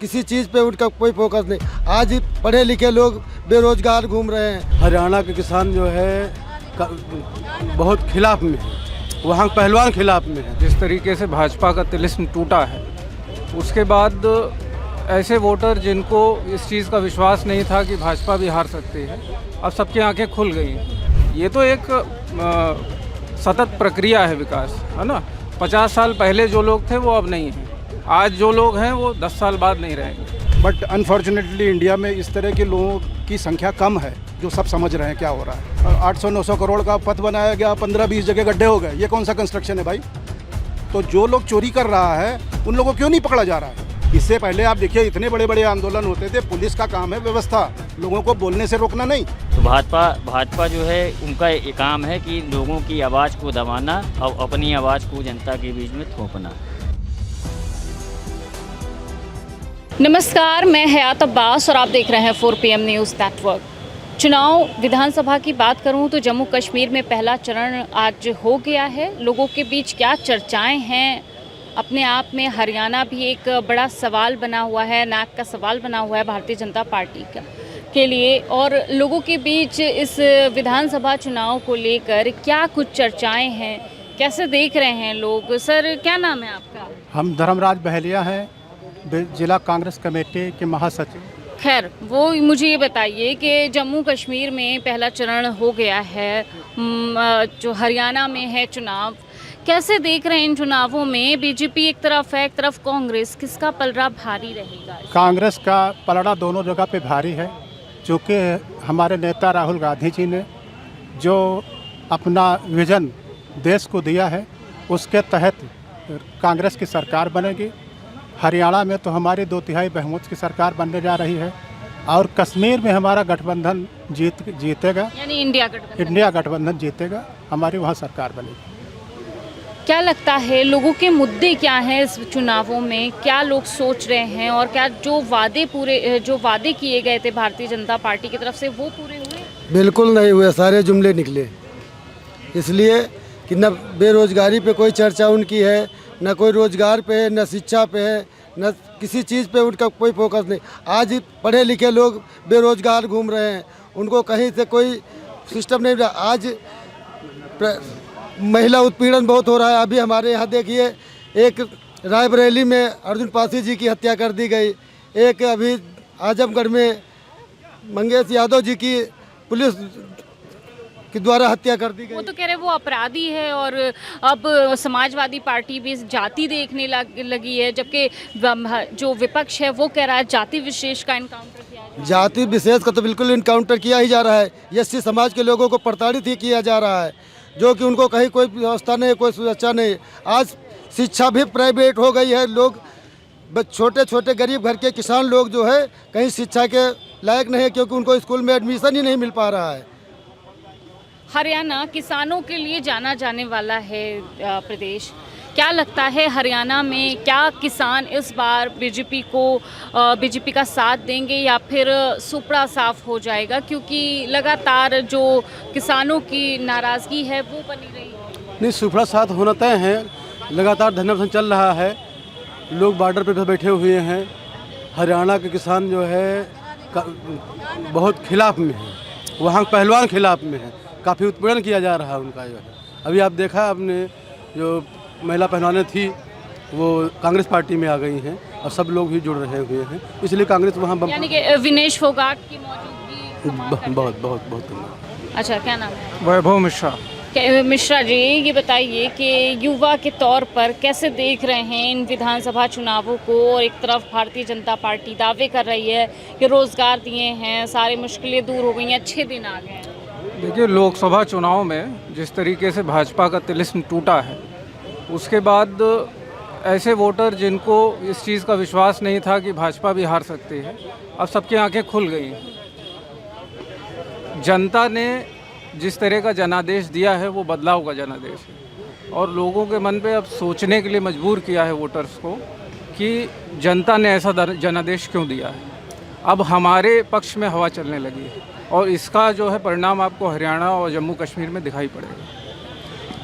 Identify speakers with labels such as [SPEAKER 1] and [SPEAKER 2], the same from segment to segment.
[SPEAKER 1] किसी चीज़ पे उनका कोई फोकस नहीं। आज पढ़े लिखे लोग बेरोजगार घूम रहे हैं।
[SPEAKER 2] हरियाणा के किसान जो है बहुत खिलाफ में है, वहाँ पहलवान खिलाफ में है।
[SPEAKER 3] जिस तरीके से भाजपा का तिलिस्म टूटा है, उसके बाद ऐसे वोटर जिनको इस चीज़ का विश्वास नहीं था कि भाजपा भी हार सकती है, अब सबकी आंखें खुल गई हैं। ये तो एक सतत प्रक्रिया है विकास, है ना। 50 साल पहले जो लोग थे वो अब नहीं हैं, आज जो लोग हैं वो 10 साल बाद नहीं रहेंगे।
[SPEAKER 2] बट अनफॉर्चुनेटली इंडिया में इस तरह के लोगों की संख्या कम है जो सब समझ रहे हैं क्या हो रहा है। 800-900 करोड़ का पथ बनाया गया, 15-20 जगह गड्ढे हो गए। ये कौन सा कंस्ट्रक्शन है भाई? तो जो लोग चोरी कर रहा है उन लोगों को क्यों नहीं पकड़ा जा रहा है? इससे पहले आप देखिए इतने बड़े बड़े आंदोलन होते थे। पुलिस का काम है व्यवस्था, लोगों को बोलने से रोकना नहीं।
[SPEAKER 4] तो भाजपा जो है उनका ये काम है कि लोगों की आवाज़ को दबाना और अपनी आवाज़ को जनता के बीच में थोपना।
[SPEAKER 5] नमस्कार, मैं हयात अब्बास और आप देख रहे हैं 4 PM न्यूज़ नेटवर्क। चुनाव विधानसभा की बात करूं तो जम्मू कश्मीर में पहला चरण आज हो गया है। लोगों के बीच क्या चर्चाएं हैं, अपने आप में हरियाणा भी एक बड़ा सवाल बना हुआ है, नाक का सवाल बना हुआ है भारतीय जनता पार्टी के लिए। और लोगों के बीच इस विधानसभा चुनाव को लेकर क्या कुछ चर्चाएं हैं, कैसे देख रहे हैं लोग? सर, क्या नाम है आपका?
[SPEAKER 2] हम धर्मराज बहलिया हैं, जिला कांग्रेस कमेटी के महासचिव।
[SPEAKER 5] खैर, वो मुझे ये बताइए कि जम्मू कश्मीर में पहला चरण हो गया है, जो हरियाणा में है चुनाव, कैसे देख रहे हैं इन चुनावों में? बीजेपी एक तरफ है, एक तरफ कांग्रेस, किसका पलड़ा भारी रहेगा?
[SPEAKER 2] कांग्रेस का पलड़ा दोनों जगह पे भारी है, क्योंकि हमारे नेता राहुल गांधी जी ने जो अपना विजन देश को दिया है उसके तहत कांग्रेस की सरकार बनेगी। हरियाणा में तो हमारी 2/3 बहुमत की सरकार बनने जा रही है और कश्मीर में हमारा गठबंधन जीतेगा,
[SPEAKER 5] यानी इंडिया
[SPEAKER 2] गठबंधन जीतेगा, हमारी वहाँ सरकार बनेगी।
[SPEAKER 5] क्या लगता है लोगों के मुद्दे क्या हैं इस चुनावों में? क्या लोग सोच रहे हैं और क्या जो वादे किए गए थे भारतीय जनता पार्टी की तरफ से वो पूरे हुए?
[SPEAKER 1] बिल्कुल नहीं हुए, सारे जुमले निकले। इसलिए कि न बेरोजगारी पे कोई चर्चा उनकी है, न कोई रोजगार पे है, न शिक्षा पे है, न किसी चीज़ पे उनका कोई फोकस नहीं। आज पढ़े लिखे लोग बेरोजगार घूम रहे हैं, उनको कहीं से कोई सिस्टम नहीं रहा। आज महिला उत्पीड़न बहुत हो रहा है। अभी हमारे यहाँ देखिए, एक रायबरेली में अर्जुन पासी जी की हत्या कर दी गई, एक अभी आजमगढ़ में मंगेश यादव जी की पुलिस के द्वारा हत्या कर दी गई।
[SPEAKER 5] वो तो कह रहे वो अपराधी है और अब समाजवादी पार्टी भी जाति देखने लगी है, जबकि जो विपक्ष है वो कह रहा है जाति विशेष का इनकाउंटर किया है।
[SPEAKER 1] जाति विशेष का तो बिल्कुल इनकाउंटर किया ही जा रहा है। एससी समाज के लोगों को प्रताड़ित ही किया जा रहा है, जो कि उनको कहीं कोई व्यवस्था नहीं, कोई सुरक्षा नहीं। आज शिक्षा भी प्राइवेट हो गई है। लोग छोटे छोटे गरीब घर के किसान लोग जो है कहीं शिक्षा के लायक नहीं है, क्योंकि उनको स्कूल में एडमिशन ही नहीं मिल पा रहा है।
[SPEAKER 5] हरियाणा किसानों के लिए जाना जाने वाला है प्रदेश। क्या लगता है हरियाणा में क्या किसान इस बार बीजेपी का साथ देंगे या फिर सुपड़ा साफ हो जाएगा? क्योंकि लगातार जो किसानों की नाराज़गी है वो बनी रही है।
[SPEAKER 2] नहीं, सुपड़ा साथ होना तय है। लगातार धरना चल रहा है, लोग बॉर्डर पे बैठे हुए हैं। हरियाणा के किसान जो है बहुत खिलाफ में है, वहाँ पहलवान खिलाफ में है, काफ़ी उत्पीड़न किया जा रहा है उनका जो है। अभी आप देखा, आपने जो महिला पहलवानें थी वो कांग्रेस पार्टी में आ गई हैं और सब लोग भी जुड़ रहे हुए हैं, इसलिए कांग्रेस वहाँ
[SPEAKER 5] यानी कि विनेश फोगाट की मौजूदगी
[SPEAKER 2] बहुत।
[SPEAKER 5] अच्छा, क्या नाम है?
[SPEAKER 3] वैभव मिश्रा।
[SPEAKER 5] मिश्रा जी, ये बताइए कि युवा के तौर पर कैसे देख रहे हैं इन विधानसभा चुनावों को? और एक तरफ भारतीय जनता पार्टी दावे कर रही है कि रोज़गार दिए हैं, सारी मुश्किलें दूर हो गई हैं, अच्छे दिन आ गए हैं।
[SPEAKER 3] देखिए, लोकसभा चुनाव में जिस तरीके से भाजपा का तिलिस्म टूटा है, उसके बाद ऐसे वोटर जिनको इस चीज़ का विश्वास नहीं था कि भाजपा भी हार सकती है, अब सबकी आंखें खुल गई हैं। जनता ने जिस तरह का जनादेश दिया है वो बदलाव का जनादेश है, और लोगों के मन पे अब सोचने के लिए मजबूर किया है वोटर्स को कि जनता ने ऐसा जनादेश क्यों दिया है। अब हमारे पक्ष में हवा चलने लगी है और इसका जो है परिणाम आपको हरियाणा और जम्मू कश्मीर में दिखाई पड़ेगा।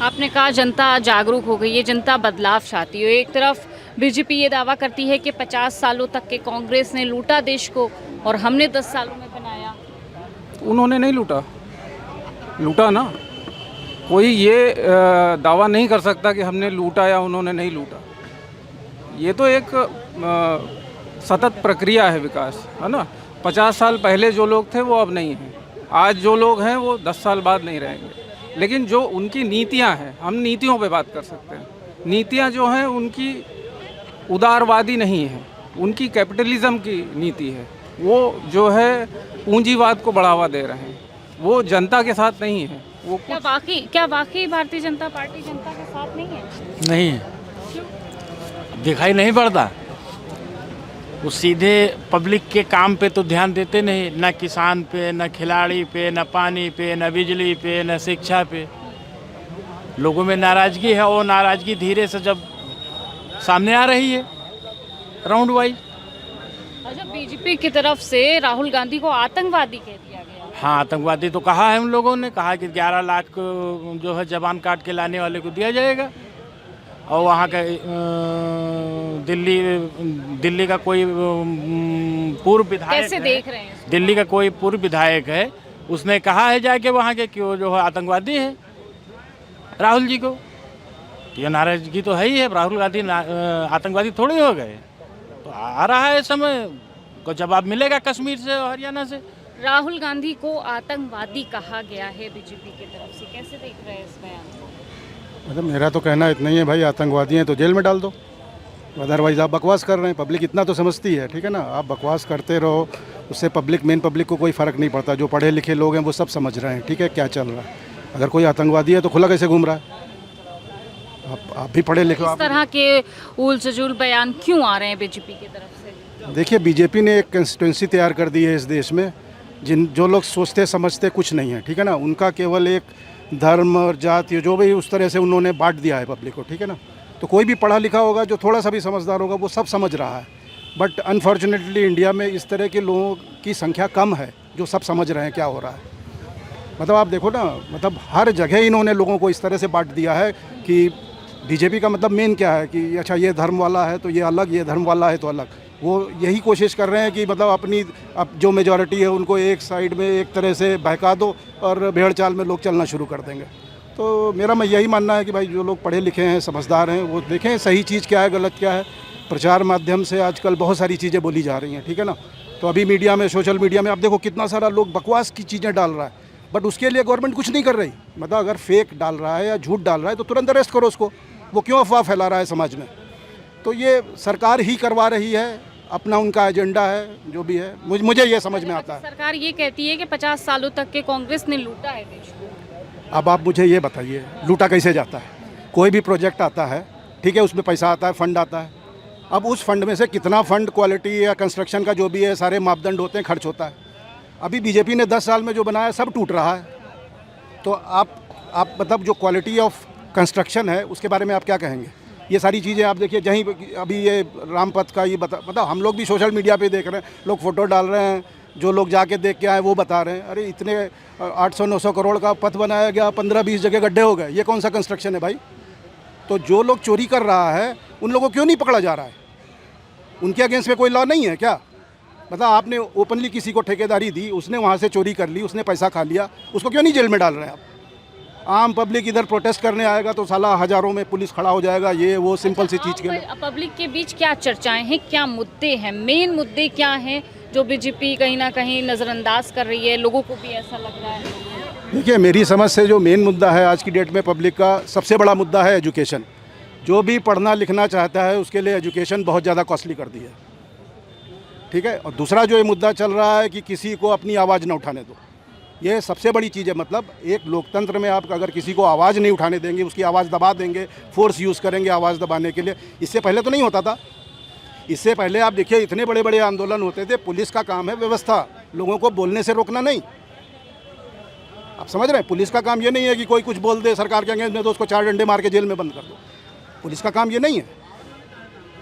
[SPEAKER 5] आपने कहा जनता जागरूक हो गई है, जनता बदलाव चाहती है। एक तरफ बीजेपी ये दावा करती है कि 50 सालों तक के कांग्रेस ने लूटा देश को और हमने 10 सालों में बनाया।
[SPEAKER 3] उन्होंने नहीं लूटा, लूटा ना। कोई ये दावा नहीं कर सकता कि हमने लूटा या उन्होंने नहीं लूटा। ये तो एक सतत प्रक्रिया है विकास, है ना। 50 साल पहले जो लोग थे वो अब नहीं हैं, आज जो लोग हैं वो 10 साल बाद नहीं रहेंगे। लेकिन जो उनकी नीतियां हैं, हम नीतियों पे बात कर सकते हैं। नीतियां जो हैं उनकी उदारवादी नहीं है, उनकी कैपिटलिज्म की नीति है। वो जो है पूंजीवाद को बढ़ावा दे रहे हैं, वो जनता के साथ नहीं है। वो
[SPEAKER 5] क्या वाकई भारतीय जनता पार्टी जनता के साथ नहीं है?
[SPEAKER 6] नहीं है, दिखाई नहीं पड़ता। वो सीधे पब्लिक के काम पे तो ध्यान देते नहीं, न किसान पे, न खिलाड़ी पे, न पानी पे, न बिजली पे, न शिक्षा पे। लोगों में नाराज़गी है और नाराज़गी धीरे से जब सामने आ रही है राउंड वाइज।
[SPEAKER 5] अच्छा, बीजेपी की तरफ से राहुल गांधी को आतंकवादी कह दिया गया।
[SPEAKER 6] हाँ, आतंकवादी तो कहा है उन लोगों ने, कहा कि 11 लाख को जो है जवान काट के लाने वाले को दिया जाएगा। और वहाँ का दिल्ली का कोई पूर्व विधायक
[SPEAKER 5] कैसे देख रहे हैं?
[SPEAKER 6] दिल्ली का कोई पूर्व विधायक है, उसने कहा है जाके वहाँ के कि वो जो है आतंकवादी है राहुल जी को। ये नाराजगी तो है ही है, राहुल गांधी आतंकवादी थोड़ी हो गए। तो आ रहा है समय को जवाब मिलेगा कश्मीर से और हरियाणा से।
[SPEAKER 5] राहुल गांधी को आतंकवादी कहा गया है बीजेपी की तरफ से, कैसे देख रहे हैं इस बयान को?
[SPEAKER 7] मतलब मेरा तो कहना इतना ही है भाई, आतंकवादी हैं तो जेल में डाल दो, अदरवाइज़ आप बकवास कर रहे हैं। पब्लिक इतना तो समझती है, ठीक है ना। आप बकवास करते रहो, उससे मेन पब्लिक को कोई फ़र्क नहीं पड़ता। जो पढ़े लिखे लोग हैं वो सब समझ रहे हैं, ठीक है, क्या चल रहा है। अगर कोई आतंकवादी है तो खुला कैसे घूम रहा है? आप भी पढ़े लिखे।
[SPEAKER 5] इस तरह के उल जजूल बयान क्यों आ रहे हैं बीजेपी की तरफ से?
[SPEAKER 7] देखिए, बीजेपी ने एक कंस्टिट्यूंसी तैयार कर दी है इस देश में, जो लोग सोचते समझते कुछ नहीं है, ठीक है ना। उनका केवल एक धर्म और जाति जो भी उस तरह से उन्होंने बांट दिया है पब्लिक को, ठीक है ना। तो कोई भी पढ़ा लिखा होगा, जो थोड़ा सा भी समझदार होगा, वो सब समझ रहा है। बट अनफॉर्चुनेटली इंडिया में इस तरह के लोगों की संख्या कम है जो सब समझ रहे हैं क्या हो रहा है। मतलब आप देखो ना, मतलब हर जगह इन्होंने लोगों को इस तरह से बांट दिया है कि बीजेपी का मतलब मेन क्या है कि अच्छा ये धर्म वाला है तो ये अलग, ये धर्म वाला है तो अलग। वो यही कोशिश कर रहे हैं कि मतलब अपनी जो मेजॉरिटी है उनको एक साइड में एक तरह से बहका दो और भेड़ चाल में लोग चलना शुरू कर देंगे। तो मेरा मैं यही मानना है कि भाई जो लोग पढ़े लिखे हैं, समझदार हैं, वो देखें सही चीज़ क्या है, गलत क्या है। प्रचार माध्यम से आजकल बहुत सारी चीज़ें बोली जा रही हैं, ठीक है ना। तो अभी मीडिया में, सोशल मीडिया में आप देखो कितना सारा लोग बकवास की चीज़ें डाल रहा है, बट उसके लिए गवर्नमेंट कुछ नहीं कर रही। मतलब अगर फेक डाल रहा है या झूठ डाल रहा है तो तुरंत अरेस्ट करो उसको। वो क्यों अफवाह फैला रहा है समाज में? तो ये सरकार ही करवा रही है, अपना उनका एजेंडा है, जो भी है। मुझे ये समझ में आता है।
[SPEAKER 5] सरकार ये कहती है कि 50 सालों तक के कांग्रेस ने लूटा है देश को।
[SPEAKER 7] अब आप मुझे ये बताइए, लूटा कैसे जाता है? कोई भी प्रोजेक्ट आता है, ठीक है, उसमें पैसा आता है, फंड आता है। अब उस फंड में से कितना फंड क्वालिटी या कंस्ट्रक्शन का जो भी है, सारे मापदंड होते हैं, खर्च होता है। अभी बीजेपी ने 10 साल में जो बनाया सब टूट रहा है। तो आप मतलब जो क्वालिटी ऑफ कंस्ट्रक्शन है उसके बारे में आप क्या कहेंगे? ये सारी चीज़ें आप देखिए, जहीं अभी ये रामपथ का ये मतलब हम लोग भी सोशल मीडिया पे देख रहे हैं, लोग फ़ोटो डाल रहे हैं, जो लोग जाके देख के आए वो बता रहे हैं अरे इतने 800-900 करोड़ का पथ बनाया गया, 15-20 जगह गड्ढे हो गए। ये कौन सा कंस्ट्रक्शन है भाई? तो जो लोग चोरी कर रहा है उन लोगों को क्यों नहीं पकड़ा जा रहा है? उनके अगेंस्ट में कोई लॉ नहीं है क्या? मतलब आपने ओपनली किसी को ठेकेदारी दी, उसने वहाँ से चोरी कर ली, उसने पैसा खा लिया, उसको क्यों नहीं जेल में डाल रहे हैं आप? आम पब्लिक इधर प्रोटेस्ट करने आएगा तो साला हजारों में पुलिस खड़ा हो जाएगा, ये वो सिंपल सी चीज़ के लिए।
[SPEAKER 5] पब्लिक के बीच क्या चर्चाएं हैं, क्या मुद्दे हैं, मेन मुद्दे क्या हैं जो बीजेपी कहीं ना कहीं नज़रअंदाज कर रही है? लोगों को भी ऐसा लग रहा है।
[SPEAKER 7] देखिए, मेरी समझ से जो मेन मुद्दा है आज की डेट में पब्लिक का, सबसे बड़ा मुद्दा है एजुकेशन। जो भी पढ़ना लिखना चाहता है उसके लिए एजुकेशन बहुत ज़्यादा कॉस्टली कर दी है, ठीक है। और दूसरा जो ये मुद्दा चल रहा है कि किसी को अपनी आवाज़ न उठाने दो, ये सबसे बड़ी चीज़ है। मतलब एक लोकतंत्र में आप अगर किसी को आवाज़ नहीं उठाने देंगे, उसकी आवाज़ दबा देंगे, फोर्स यूज़ करेंगे आवाज़ दबाने के लिए। इससे पहले तो नहीं होता था। इससे पहले आप देखिए इतने बड़े बड़े आंदोलन होते थे। पुलिस का काम है व्यवस्था, लोगों को बोलने से रोकना नहीं। आप समझ रहे हैं? पुलिस का काम ये नहीं है कि कोई कुछ बोल दे सरकार के अगेंस्ट में तो उसको 4 डंडे मार के जेल में बंद कर दो। पुलिस का काम ये नहीं है।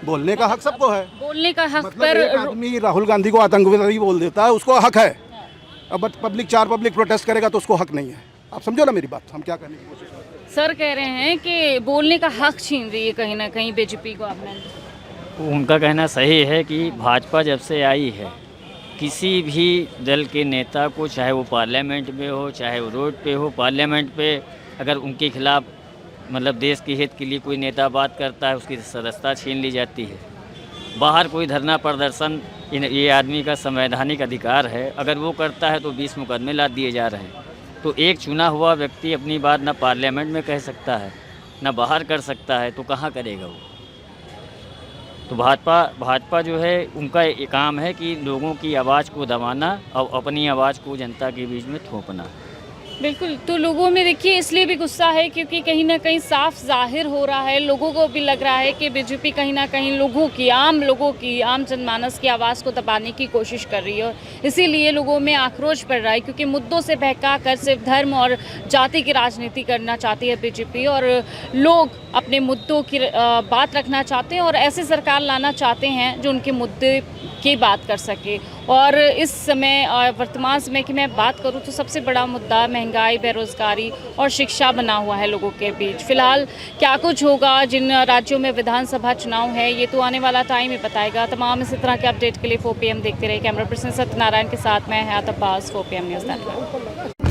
[SPEAKER 7] बोलने का हक सबको है।
[SPEAKER 5] बोलने का हक
[SPEAKER 7] मतलब एक आदमी राहुल गांधी को आतंकवादी बोल देता है, उसको हक है। अब पब्लिक 4 पब्लिक प्रोटेस्ट करेगा तो उसको हक नहीं है। आप समझो ना मेरी बात, हम क्या करने की कोशिश कर रहे हैं।
[SPEAKER 5] सर कह रहे हैं कि बोलने का हक छीन रही है कहीं ना कहीं बीजेपी को आपने।
[SPEAKER 4] उनका कहना सही है कि भाजपा जब से आई है, किसी भी दल के नेता को, चाहे वो पार्लियामेंट में हो, चाहे वो रोड पे हो, पार्लियामेंट पे अगर उनके खिलाफ मतलब देश के हित के लिए कोई नेता बात करता है, उसकी सदस्यता छीन ली जाती है। बाहर कोई धरना प्रदर्शन, ये आदमी का संवैधानिक अधिकार है, अगर वो करता है तो 20 मुकदमे लाद दिए जा रहे हैं। तो एक चुना हुआ व्यक्ति अपनी बात ना पार्लियामेंट में कह सकता है, ना बाहर कर सकता है, तो कहाँ करेगा वो। तो भाजपा जो है, उनका ये काम है कि लोगों की आवाज़ को दबाना और अपनी आवाज़ को जनता के बीच में थोपना।
[SPEAKER 5] बिल्कुल, तो लोगों में देखिए इसलिए भी गुस्सा है क्योंकि कहीं ना कहीं साफ जाहिर हो रहा है, लोगों को भी लग रहा है कि बीजेपी कहीं ना कहीं आम लोगों की, आम जनमानस की आवाज़ को दबाने की कोशिश कर रही है। इसीलिए लोगों में आक्रोश बढ़ रहा है क्योंकि मुद्दों से बहका कर सिर्फ धर्म और जाति की राजनीति करना चाहती है बीजेपी, और लोग अपने मुद्दों की बात रखना चाहते हैं और ऐसी सरकार लाना चाहते हैं जो उनके मुद्दे की बात कर सके। और इस समय वर्तमान समय की मैं बात करूं तो सबसे बड़ा मुद्दा महंगाई, बेरोजगारी और शिक्षा बना हुआ है लोगों के बीच। फिलहाल क्या कुछ होगा जिन राज्यों में विधानसभा चुनाव है, ये तो आने वाला टाइम ही बताएगा। तमाम इसी तरह के अपडेट के लिए 4 PM देखते रहिए। कैमरा पर्सन सत्यनारायण के साथ मैं हयात अब्बास, 4 PM न्यूज़ नेटवर्क।